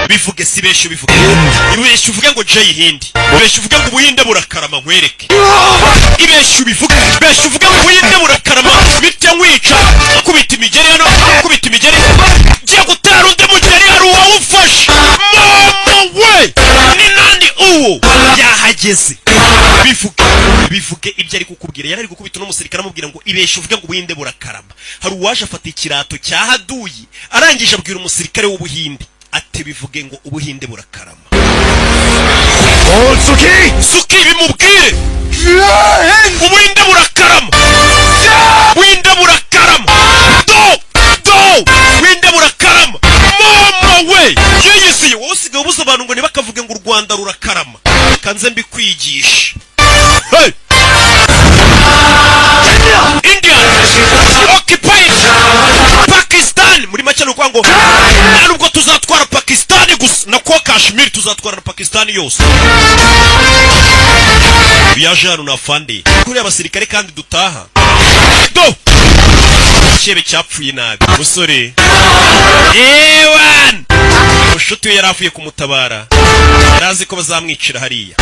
bivuge sibeshe bivuge ibeshe uvuge ngo Jay Hindi ibeshe uvuge ngo Ubuhinde burakarama nkwereke ibeshe bivuge ibeshe uvuge ngo Ubuhinde burakarama bitya nkwica kubita imigeri hano kubita imigeri giye gutera undi mugeri hari uwawufashe mama we ni nani uwo yahageze bivuge ibyo ari kukubwira yari gukubita n'umusirikare amubwira ngo ibeshe uvuge ngo Ubuhinde burakarama hari uwaje afata ikirato cya Haduyi arangije abwira umusirikare w'Ubuhinde ati bivuge ngo Ubuhinde burakarama Suki bimubwire Ubuhinde burakarama Ubuhinde burakarama Ubuhinde burakarama mama we yeyisiye wowe usigaye ubuza abantu ngo ntibakavuge ngo u Rwanda rurakarama kanze mbikwigisha hey India occupied Pakistan muri make nuko ngo nubwo tuzatwara Pakistan gusa na ko Kashmir tuzatwara na Pakistan yose biyajana na fandi kuri abasirikare kandi dutaha do chebe cyapfuye nabi musore ewan mushuti yarafuye kumutabara yarazi ko bazamwicira hariya